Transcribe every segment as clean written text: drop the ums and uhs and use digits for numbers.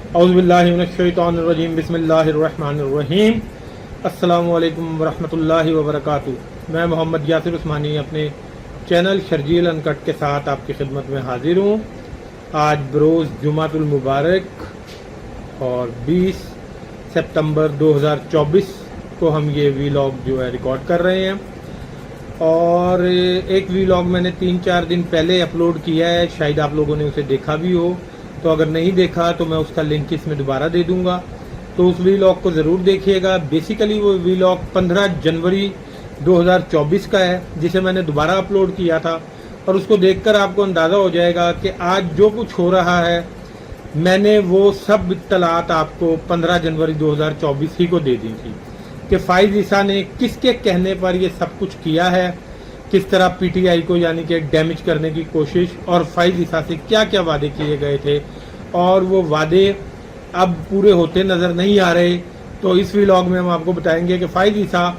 اعوذ باللہ من الشیطان الرجیم بسم اللہ الرحمن الرحیم السلام علیکم ورحمۃ اللہ وبرکاتہ۔ میں محمد یاسر عثمانی اپنے چینل شرجیل انکٹ کے ساتھ آپ کی خدمت میں حاضر ہوں۔ آج بروز جمعۃ المبارک اور 20 سپتمبر 2024 کو ہم یہ ویلاگ جو ہے ریکارڈ کر رہے ہیں، اور ایک ویلاگ میں نے 3-4 دن پہلے اپلوڈ کیا ہے، شاید آپ لوگوں نے اسے دیکھا بھی ہو، تو اگر نہیں دیکھا تو میں اس کا لنک اس میں دوبارہ دے دوں گا، تو اس ویلاگ کو ضرور دیکھیے گا۔ بیسیکلی وہ ویلاگ 15 جنوری 2024 کا ہے، جسے میں نے دوبارہ اپلوڈ کیا تھا، اور اس کو دیکھ کر آپ کو اندازہ ہو جائے گا کہ آج جو کچھ ہو رہا ہے میں نے وہ سب اطلاعات آپ کو 15 جنوری 2024 ہی کو دے دی تھی کہ فائز عیسیٰ نے کس کے کہنے پر یہ سب کچھ کیا ہے، کس طرح پی ٹی آئی کو یعنی کہ ڈیمیج کرنے کی کوشش، اور فائز عیسیٰ سے کیا کیا وعدے کیے گئے تھے اور وہ وعدے اب پورے ہوتے نظر نہیں آ رہے۔ تو اس ویلاگ میں ہم آپ کو بتائیں گے کہ فائز عیسیٰ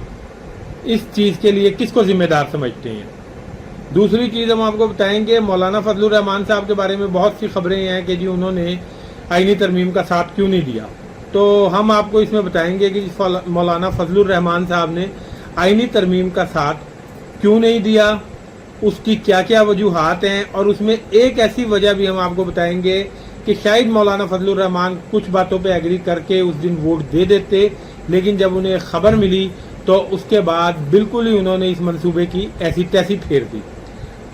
اس چیز کے لیے کس کو ذمہ دار سمجھتے ہیں۔ دوسری چیز ہم آپ کو بتائیں گے مولانا فضل الرحمان صاحب کے بارے میں بہت سی خبریں ہیں کہ جی انہوں نے آئینی ترمیم کا ساتھ کیوں نہیں دیا، تو ہم آپ کو اس میں بتائیں گے کہ مولانا فضل الرحمان صاحب نے آئینی ترمیم کا ساتھ کیوں نہیں دیا، اس کی کیا کیا وجوہات ہیں، اور اس میں ایک ایسی وجہ بھی ہم آپ کو بتائیں گے کہ شاید مولانا فضل الرحمان کچھ باتوں پہ ایگری کر کے اس دن ووٹ دے دیتے، لیکن جب انہیں خبر ملی تو اس کے بعد بالکل ہی انہوں نے اس منصوبے کی ایسی تیسی پھیر دی۔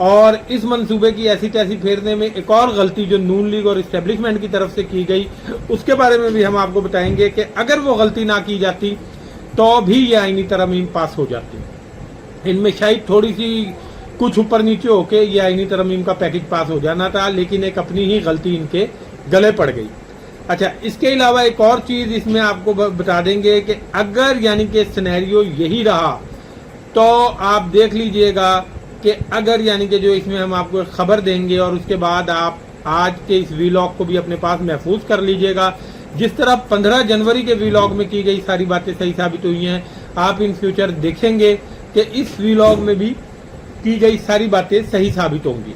اور اس منصوبے کی ایسی تیسی پھیرنے میں ایک اور غلطی جو نون لیگ اور اسٹیبلشمنٹ کی طرف سے کی گئی، اس کے بارے میں بھی ہم آپ کو بتائیں گے کہ اگر وہ غلطی نہ کی جاتی تو بھی یہ آئینی ترمیم پاس ہو جاتی۔ ان میں شاید تھوڑی سی کچھ اوپر نیچے ہو کے یہ آئینی ترمیم کا پیکج پاس ہو جانا تھا، لیکن ایک اپنی ہی غلطی ان کے گلے پڑ گئی۔ اچھا، اس کے علاوہ ایک اور چیز اس میں آپ کو بتا دیں گے کہ اگر یعنی کہ سینیریو یہی رہا تو آپ دیکھ لیجئے گا کہ اگر یعنی کہ جو اس میں ہم آپ کو خبر دیں گے، اور اس کے بعد آپ آج کے اس ویلاگ کو بھی اپنے پاس محفوظ کر لیجئے گا، جس طرح 15 جنوری کے ویلاگ میں کی گئی ساری باتیں صحیح ثابت ہوئی ہیں، آپ ان فیوچر دیکھیں گے کہ اس ویلاگ میں بھی کی گئی ساری باتیں صحیح ثابت ہوں گی۔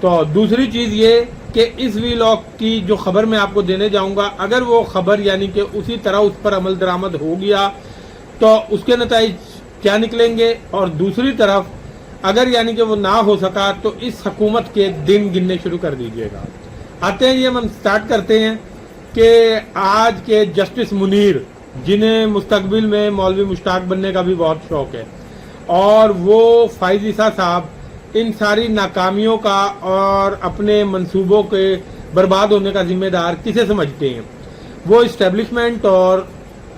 تو دوسری چیز یہ کہ اس ویلاگ کی جو خبر میں آپ کو دینے جاؤں گا، اگر وہ خبر یعنی کہ اسی طرح اس پر عمل درآمد ہو گیا تو اس کے نتائج کیا نکلیں گے، اور دوسری طرف اگر یعنی کہ وہ نہ ہو سکا تو اس حکومت کے دن گننے شروع کر دیجیے گا۔ آتے ہیں یہ ہم سٹارٹ کرتے ہیں کہ آج کے جسٹس منیر، جنہیں مستقبل میں مولوی مشتاق بننے کا بھی بہت شوق ہے، اور وہ فائز عیسیٰ صاحب ان ساری ناکامیوں کا اور اپنے منصوبوں کے برباد ہونے کا ذمہ دار کسے سمجھتے ہیں؟ وہ اسٹیبلشمنٹ اور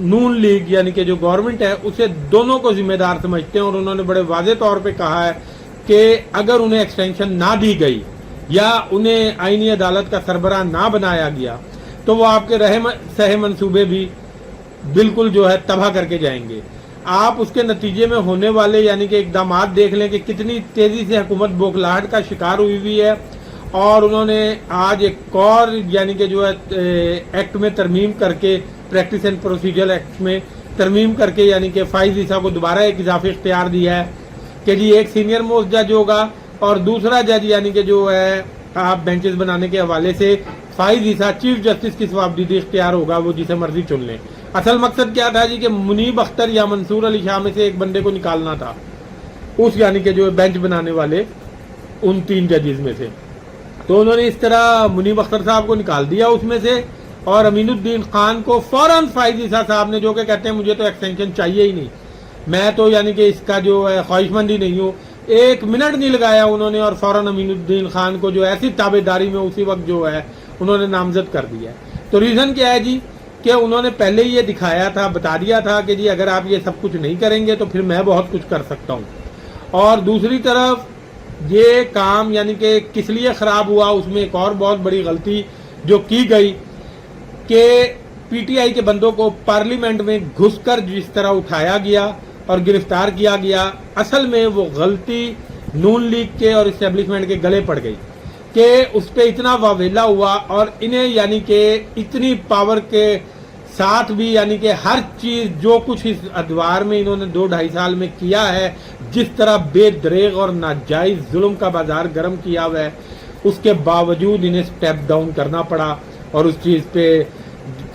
نون لیگ یعنی کہ جو گورنمنٹ ہے اسے دونوں کو ذمہ دار سمجھتے ہیں، اور انہوں نے بڑے واضح طور پہ کہا ہے کہ اگر انہیں ایکسٹینشن نہ دی گئی یا انہیں آئینی عدالت کا سربراہ نہ بنایا گیا تو وہ آپ کے سہے منصوبے بھی بالکل جو ہے تباہ کر کے جائیں گے۔ آپ اس کے نتیجے میں ہونے والے یعنی کہ اقدامات دیکھ لیں کہ کتنی تیزی سے حکومت بوکھلاہٹ کا شکار ہوئی ہے، اور انہوں نے آج ایک اور یعنی کہ جو ہے ایکٹ میں ترمیم کر کے، پریکٹس اینڈ پروسیجر ایکٹ میں ترمیم کر کے یعنی کہ فائز عیسیٰ کو دوبارہ ایک اضافی اختیار دیا ہے کہ جی ایک سینئر موسٹ جج ہوگا اور دوسرا جج یعنی کہ جو ہے آپ بینچز بنانے کے حوالے سے فائز عیسیٰ چیف جسٹس کی صوابدیدی اختیار ہوگا، وہ جسے مرضی چن لیں۔ اصل مقصد کیا تھا جی کہ منیب اختر یا منصور علی شاہ میں سے ایک بندے کو نکالنا تھا اس یعنی کہ جو بینچ بنانے والے ان 3 ججز میں سے، تو انہوں نے اس طرح منیب اختر صاحب کو نکال دیا اس میں سے، اور امین الدین خان کو فوراً فائز عیسیٰ صاحب نے، جو کہ کہتے ہیں مجھے تو ایکسٹینشن چاہیے ہی نہیں، میں تو یعنی کہ اس کا جو ہے خواہش مند ہی نہیں ہوں، 1 منٹ نہیں لگایا انہوں نے، اور فوراً امین الدین خان کو جو ایسی تابع داری میں اسی وقت جو ہے انہوں نے نامزد کر دیا ہے۔ تو ریزن کیا ہے جی کہ انہوں نے پہلے یہ دکھایا تھا، بتا دیا تھا کہ جی اگر آپ یہ سب کچھ نہیں کریں گے تو پھر میں بہت کچھ کر سکتا ہوں۔ اور دوسری طرف یہ کام یعنی کہ کس لیے خراب ہوا، اس میں ایک اور بہت بڑی غلطی جو کی گئی کہ پی ٹی آئی کے بندوں کو پارلیمنٹ میں گھس کر جس طرح اٹھایا گیا اور گرفتار کیا گیا، اصل میں وہ غلطی نون لیگ کے اور اسٹیبلشمنٹ کے گلے پڑ گئی کہ اس پہ اتنا واویلا ہوا، اور انہیں یعنی کہ اتنی پاور کے ساتھ بھی یعنی کہ ہر چیز جو کچھ اس ادوار میں انہوں نے 2-2.5 سال میں کیا ہے، جس طرح بے دریغ اور ناجائز ظلم کا بازار گرم کیا ہوا ہے، اس کے باوجود انہیں سٹیپ ڈاؤن کرنا پڑا، اور اس چیز پہ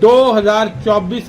2024